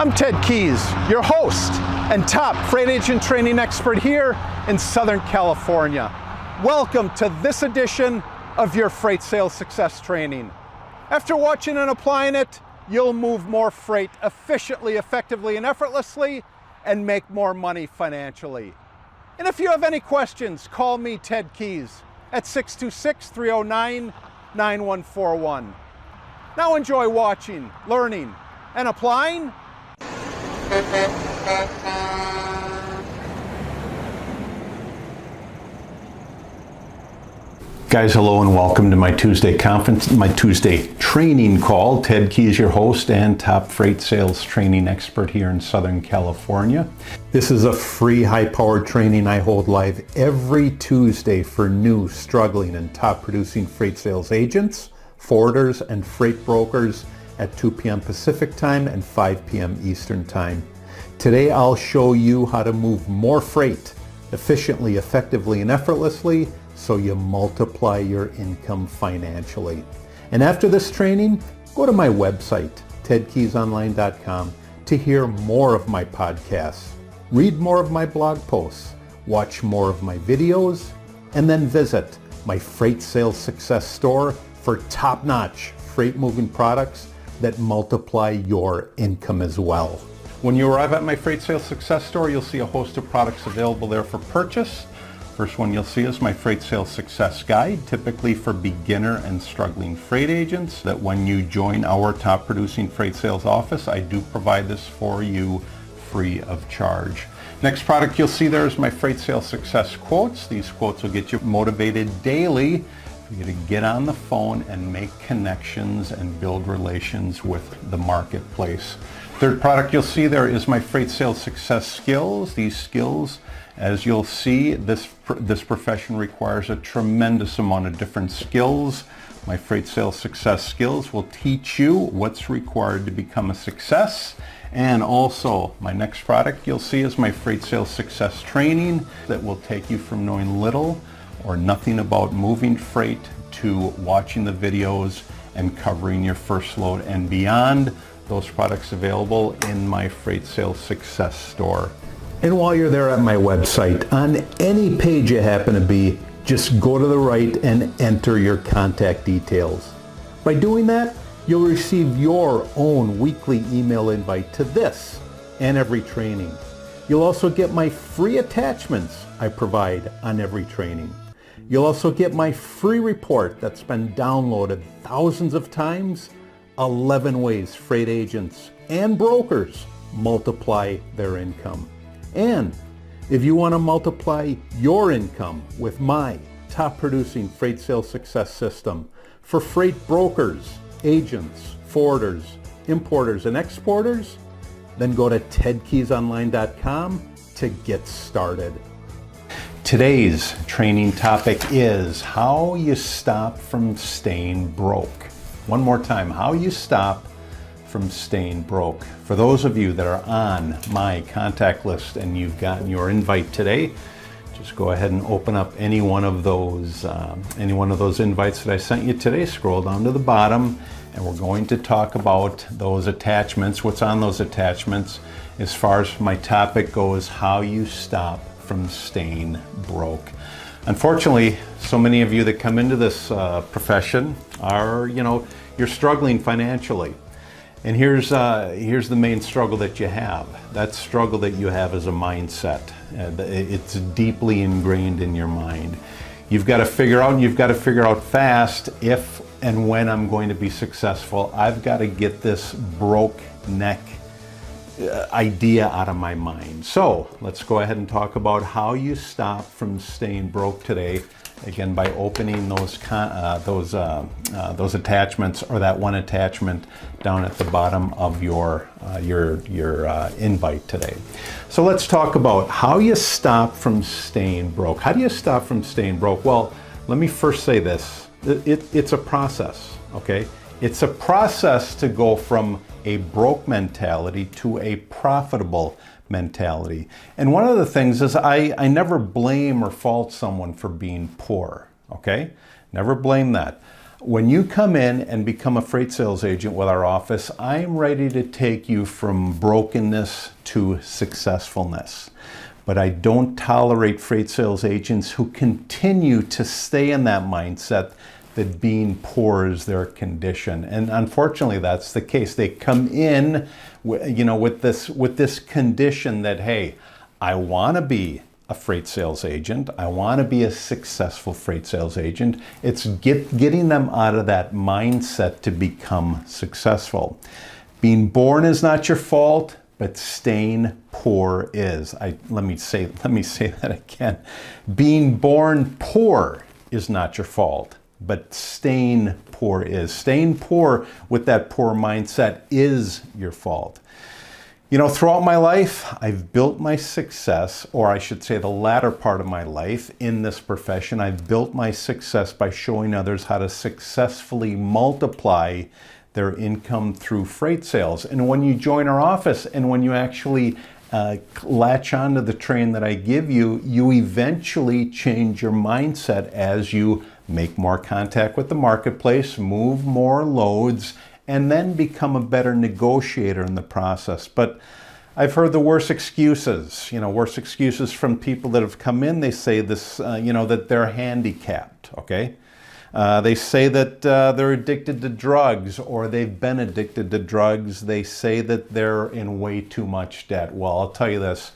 I'm Ted Keys, your host and top freight agent training expert here in Southern California. Welcome to this edition of your Freight Sales Success Training. After watching and applying it, you'll move more freight efficiently, effectively, and effortlessly, and make more money financially. And if you have any questions, call me, Ted Keys, at 626-309-9141. Now enjoy watching, learning, and applying. Guys, hello and welcome to my Tuesday training call. Ted Keys, your host and top freight sales training expert here in Southern California. This is a free high-powered training I hold live every Tuesday for new, struggling, and top-producing freight sales agents, forwarders, and freight brokers at 2 p.m. Pacific Time and 5 p.m. Eastern Time. Today I'll show you how to move more freight efficiently, effectively, and effortlessly so you multiply your income financially. And after this training, go to my website, tedkeysonline.com, to hear more of my podcasts, read more of my blog posts, watch more of my videos, and then visit my Freight Sales Success store for top-notch freight moving products that multiply your income as well. When you arrive at my Freight Sales Success store, you'll see a host of products available there for purchase. First one you'll see is my Freight Sales Success Guide, typically for beginner and struggling freight agents, that when you join our top producing freight sales office, I do provide this for you free of charge. Next product you'll see there is my Freight Sales Success Quotes. These quotes will get you motivated daily for you to get on the phone and make connections and build relations with the marketplace. Third product you'll see there is my Freight Sales Success Skills. These skills, as you'll see, this profession requires a tremendous amount of different skills. My Freight Sales Success Skills will teach you what's required to become a success. And also, my next product you'll see is my Freight Sales Success Training that will take you from knowing little or nothing about moving freight to watching the videos and covering your first load and beyond. Those products available in my Freight Sales Success store. And while you're there at my website, on any page you happen to be, just go to the right and enter your contact details. By doing that, you'll receive your own weekly email invite to this and every training. You'll also get my free attachments I provide on every training. You'll also get my free report that's been downloaded thousands of times, 11 ways freight agents and brokers multiply their income. And if you want to multiply your income with my top producing freight sales success system for freight brokers, agents, forwarders, importers, and exporters, then go to tedkeysonline.com to get started. Today's training topic is how you stop from staying broke. One more time, how you stop from staying broke. For those of you that are on my contact list and you've gotten your invite today, just go ahead and open up any one of those invites that I sent you today. Scroll down to the bottom, and we're going to talk about those attachments, what's on those attachments. As far as my topic goes, how you stop from staying broke. Unfortunately, so many of you that come into this profession are, you're struggling financially. And here's the main struggle that you have. That struggle that you have is a mindset. It's deeply ingrained in your mind. You've got to figure out fast if and when I'm going to be successful. I've got to get this broke neck idea out of my mind. So let's go ahead and talk about how you stop from staying broke today. Again, by opening those attachments, or that one attachment down at the bottom of your invite today. So let's talk about how you stop from staying broke. How do you stop from staying broke? Well, let me first say this. It's a process, okay? It's a process to go from a broke mentality to a profitable mentality. And one of the things is I never blame or fault someone for being poor, okay? Never blame that. When you come in and become a freight sales agent with our office, I'm ready to take you from brokenness to successfulness. But I don't tolerate freight sales agents who continue to stay in that mindset that being poor is their condition. And unfortunately, that's the case. They come in, with this condition that, hey, I want to be a freight sales agent. I want to be a successful freight sales agent. It's getting them out of that mindset to become successful. Being born is not your fault, but staying poor is. Let me say that again. Being born poor is not your fault, but staying poor is. Staying poor with that poor mindset is your fault. Throughout my life, I've built my success, or I should say the latter part of my life in this profession, I've built my success by showing others how to successfully multiply their income through freight sales. And when you join our office and when you actually latch onto the train that I give you, you eventually change your mindset as you make more contact with the marketplace, move more loads, and then become a better negotiator in the process. But I've heard the worst excuses, worst excuses from people that have come in. They say this, that they're handicapped, okay? They say that they're addicted to drugs, or they've been addicted to drugs. They say that they're in way too much debt. Well, I'll tell you this.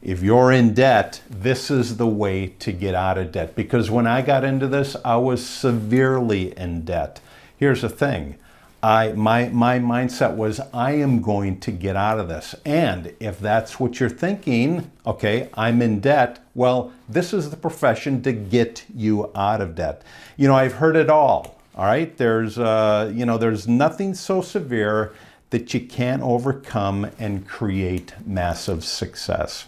If you're in debt, this is the way to get out of debt. Because when I got into this, I was severely in debt. Here's the thing. My mindset was, I am going to get out of this. And if that's what you're thinking, okay, I'm in debt, well, this is the profession to get you out of debt. I've heard it all right? There's nothing so severe that you can't overcome and create massive success.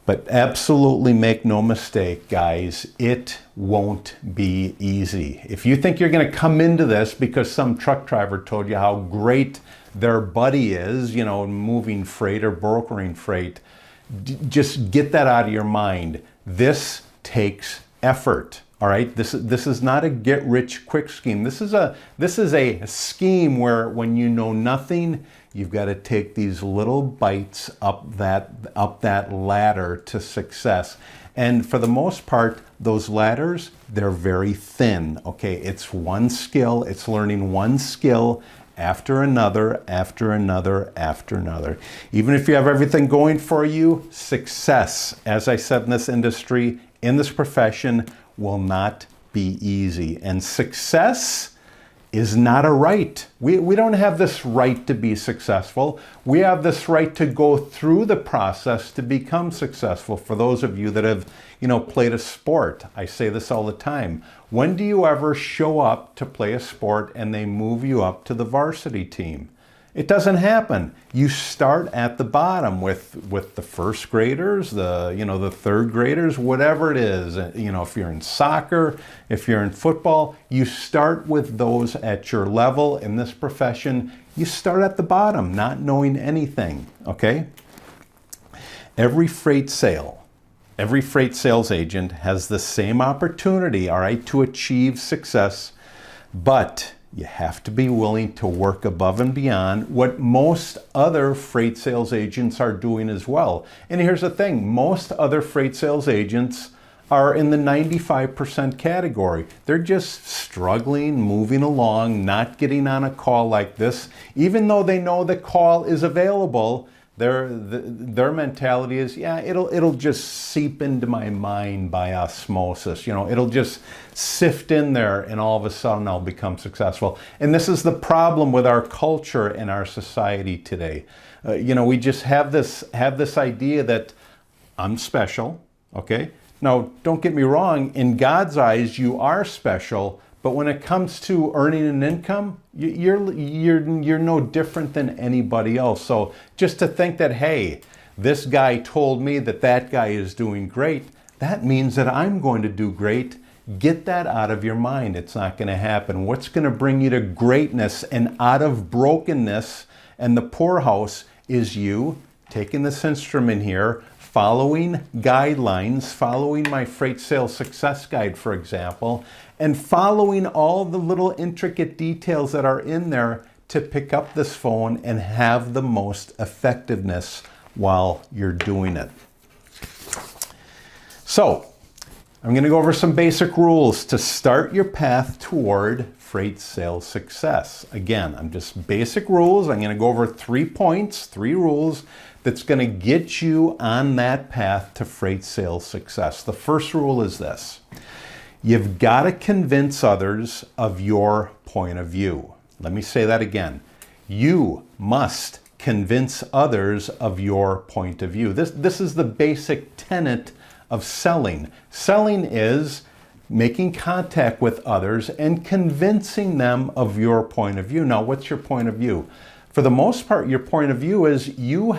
But absolutely make no mistake, guys, it won't be easy. If you think you're going to come into this because some truck driver told you how great their buddy is, moving freight or brokering freight, just get that out of your mind. This takes effort. All right, this is not a get-rich-quick scheme. This is a scheme where when you know nothing, you've got to take these little bites up that ladder to success. And for the most part, those ladders, they're very thin. Okay, it's one skill. It's learning one skill after another, after another, after another. Even if you have everything going for you, success, as I said, in this industry, in this profession, will not be easy. And success is not a right. We don't have this right to be successful. We have this right to go through the process to become successful. For those of you that have, played a sport, I say this all the time. When do you ever show up to play a sport and they move you up to the varsity team? It doesn't happen. You start at the bottom with the first graders, the third graders, whatever it is. If you're in soccer, if you're in football, you start with those at your level. In this profession, you start at the bottom, not knowing anything, okay? Every freight sales agent has the same opportunity, all right, to achieve success, but you have to be willing to work above and beyond what most other freight sales agents are doing as well. And here's the thing, most other freight sales agents are in the 95% category. They're just struggling, moving along, not getting on a call like this. Even though they know the call is available, their mentality is, yeah, it'll just seep into my mind by osmosis. It'll just sift in there, and all of a sudden I'll become successful. And this is the problem with our culture and our society today. We just have this idea that I'm special. Okay. Now, don't get me wrong. In God's eyes, you are special. But when it comes to earning an income, you're no different than anybody else. So just to think that, hey, this guy told me that guy is doing great, that means that I'm going to do great. Get that out of your mind. It's not going to happen. What's going to bring you to greatness and out of brokenness and the poorhouse is you taking this instrument here, following guidelines, following my Freight Sales Success Guide, for example, and following all the little intricate details that are in there to pick up this phone and have the most effectiveness while you're doing it. So, I'm going to go over some basic rules to start your path toward freight sales success. Again, I'm just basic rules. I'm going to go over 3 points, 3 rules that's going to get you on that path to freight sales success. The first rule is this: you've got to convince others of your point of view. Let me say that again. You must convince others of your point of view. This is the basic tenet of selling. Selling is making contact with others and convincing them of your point of view. Now, what's your point of view? For the most part, your point of view is you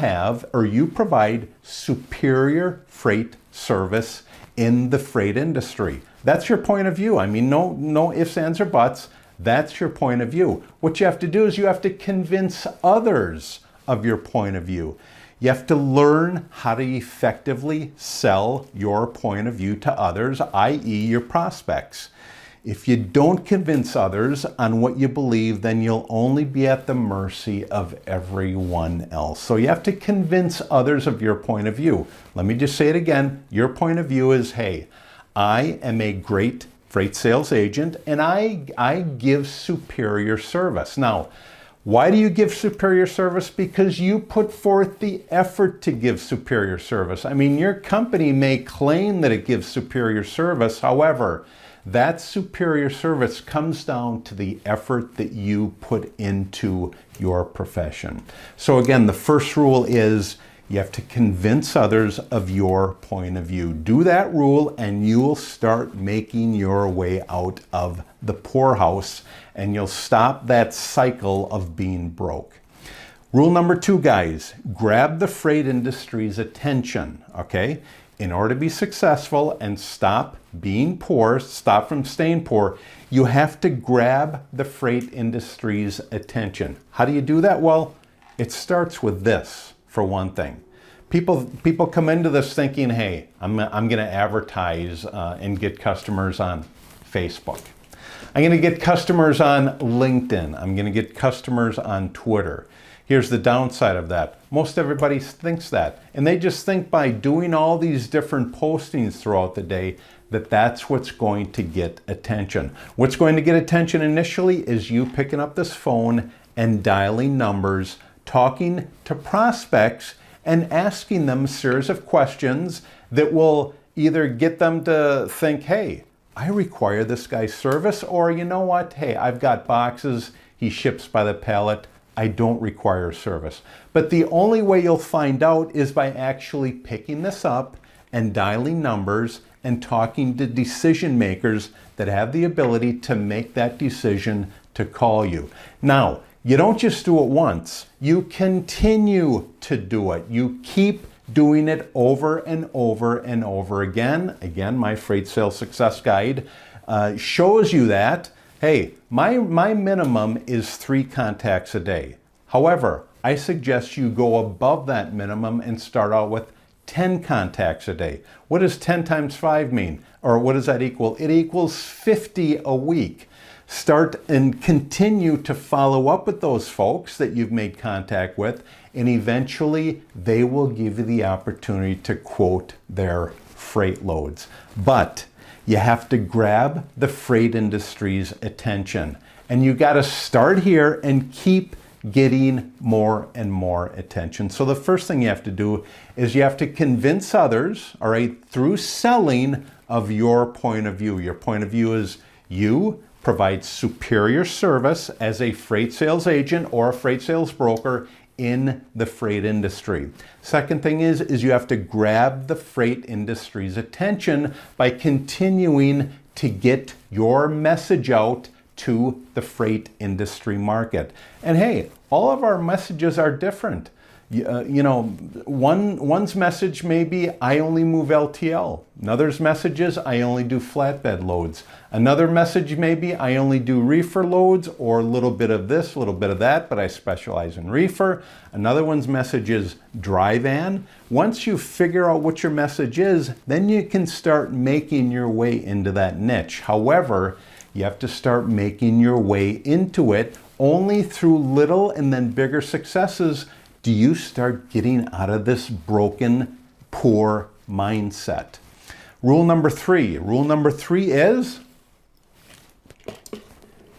provide superior freight service in the freight industry. That's your point of view. I mean, no ifs, ands, or buts. That's your point of view. What you have to do is you have to convince others of your point of view. You have to learn how to effectively sell your point of view to others, i.e. your prospects. If you don't convince others on what you believe, then you'll only be at the mercy of everyone else. So you have to convince others of your point of view. Let me just say it again. Your point of view is, hey, I am a great freight sales agent and I give superior service. Now, why do you give superior service? Because you put forth the effort to give superior service. I mean, your company may claim that it gives superior service. However, that superior service comes down to the effort that you put into your profession. So again, the first rule is you have to convince others of your point of view. Do that rule and you will start making your way out of the poorhouse and you'll stop that cycle of being broke. Rule number 2, guys, grab the freight industry's attention, okay? In order to be successful and stop being poor, stop from staying poor, you have to grab the freight industry's attention. How do you do that? Well, it starts with this, for one thing. People come into this thinking, hey, I'm going to advertise and get customers on Facebook. I'm going to get customers on LinkedIn. I'm going to get customers on Twitter. Here's the downside of that. Most everybody thinks that. And they just think by doing all these different postings throughout the day that that's what's going to get attention. What's going to get attention initially is you picking up this phone and dialing numbers, talking to prospects, and asking them a series of questions that will either get them to think, hey, I require this guy's service, or you know what, hey, I've got boxes, he ships by the pallet, I don't require service. But the only way you'll find out is by actually picking this up and dialing numbers and talking to decision makers that have the ability to make that decision to call you. Now, you don't just do it once, you continue to do it. You keep doing it over and over and over again. Again, my Freight Sales Success Guide shows you that, hey, my minimum is 3 contacts a day. However, I suggest you go above that minimum and start out with 10 contacts a day. What does 10 times 5 mean? Or what does that equal? It equals 50 a week. Start and continue to follow up with those folks that you've made contact with, and eventually they will give you the opportunity to quote their freight loads. But you have to grab the freight industry's attention. And you got to start here and keep getting more and more attention. So the first thing you have to do is you have to convince others, all right, through selling of your point of view. Your point of view is you provide superior service as a freight sales agent or a freight sales broker in the freight industry. Second thing is you have to grab the freight industry's attention by continuing to get your message out to the freight industry market. And hey, all of our messages are different. One's message may be, I only move LTL. Another's message is, I only do flatbed loads. Another message may be, I only do reefer loads, or a little bit of this, a little bit of that, but I specialize in reefer. Another one's message is dry van. Once you figure out what your message is, then you can start making your way into that niche. However, you have to start making your way into it. Only through little and then bigger successes do you start getting out of this broken, poor mindset. Rule number three. Rule number three is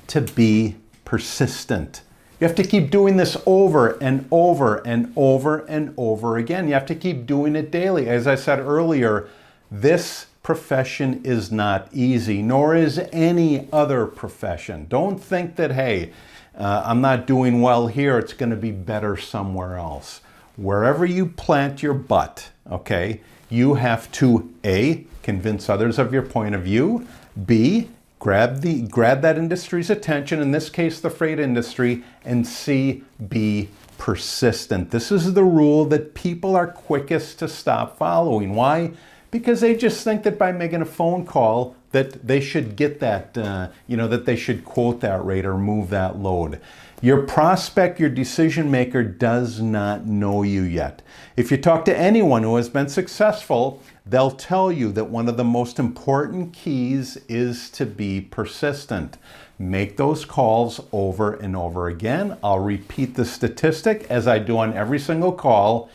to be persistent. You have to keep doing this over and over and over and over again. You have to keep doing it daily. As I said earlier, this profession is not easy, nor is any other profession. Don't think that, hey, I'm not doing well here, it's going to be better somewhere else. Wherever you plant your butt, okay, you have to A, convince others of your point of view, B, grab that industry's attention, in this case the freight industry, and C, be persistent. This is the rule that people are quickest to stop following. Why? Because they just think that by making a phone call that they should get that, that they should quote that rate or move that load. Your prospect, your decision maker does not know you yet. If you talk to anyone who has been successful, they'll tell you that one of the most important keys is to be persistent. Make those calls over and over again. I'll repeat the statistic as I do on every single call.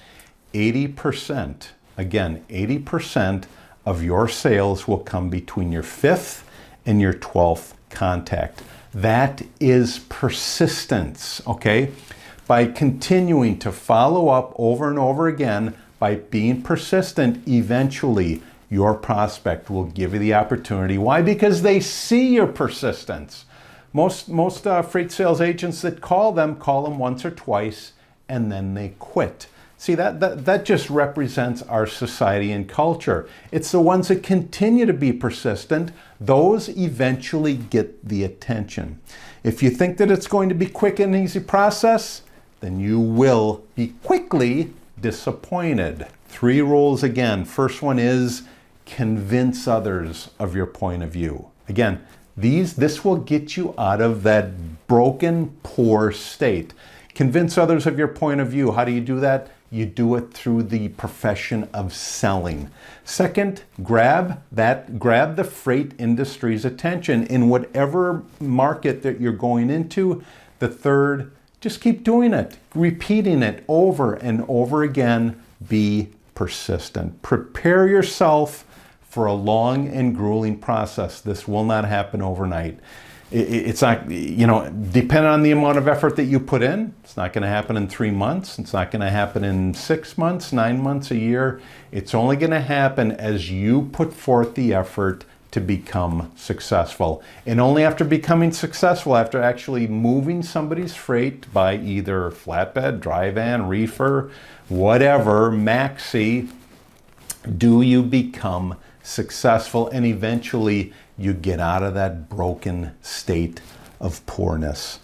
80%, again, 80% of your sales will come between your 5th and your 12th contact. That is persistence, okay? By continuing to follow up over and over again, by being persistent, eventually your prospect will give you the opportunity. Why? Because they see your persistence. Most freight sales agents that call them once or twice and then they quit. See, that just represents our society and culture. It's the ones that continue to be persistent, those eventually get the attention. If you think that it's going to be quick and easy process, then you will be quickly disappointed. 3 rules again. First one is convince others of your point of view. Again, this will get you out of that broken, poor state. Convince others of your point of view. How do you do that? You do it through the profession of selling. Second, grab the freight industry's attention in whatever market that you're going into. The third, just keep doing it, repeating it over and over again. Be persistent. Prepare yourself for a long and grueling process. This will not happen overnight. It's not, depending on the amount of effort that you put in, it's not going to happen in 3 months. It's not going to happen in 6 months, 9 months, a year. It's only going to happen as you put forth the effort to become successful. And only after becoming successful, after actually moving somebody's freight by either flatbed, dry van, reefer, whatever, maxi, do you become successful, and eventually you get out of that broken state of poorness.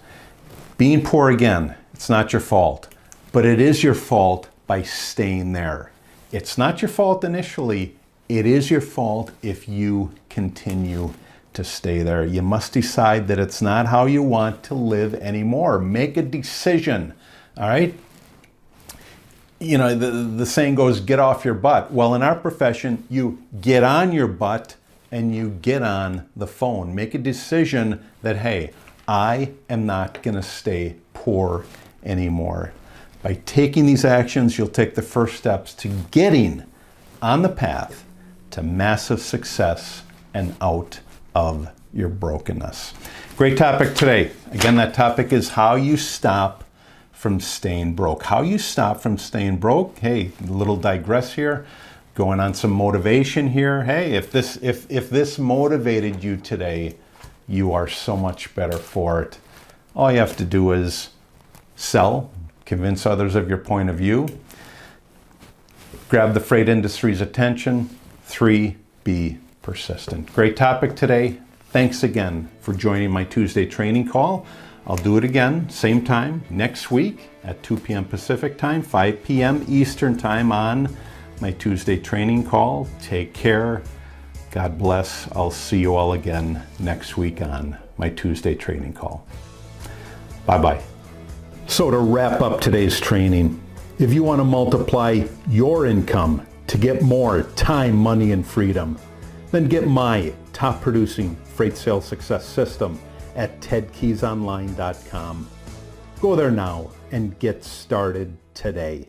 Being poor, again, it's not your fault, but it is your fault by staying there. It's not your fault initially. It is your fault if you continue to stay there. You must decide that it's not how you want to live anymore. Make a decision, all right? The saying goes, get off your butt. Well, in our profession, you get on your butt and you get on the phone. Make a decision that, hey, I am not going to stay poor anymore. By taking these actions, you'll take the first steps to getting on the path to massive success and out of your brokenness. Great topic today. Again, that topic is how you stop from staying broke. How you stop from staying broke. Hey, a little digress here. Going on some motivation here. Hey, if this motivated you today, you are so much better for it. All you have to do is sell, convince others of your point of view, grab the freight industry's attention. 3, be persistent. Great topic today. Thanks again for joining my Tuesday training call. I'll do it again, same time, next week at 2 p.m. Pacific time, 5 p.m. Eastern time on my Tuesday training call. Take care. God bless. I'll see you all again next week on my Tuesday training call. Bye-bye. So to wrap up today's training, if you want to multiply your income to get more time, money, and freedom, then get my top producing freight sales success system at tedkeysonline.com. Go there now and get started today.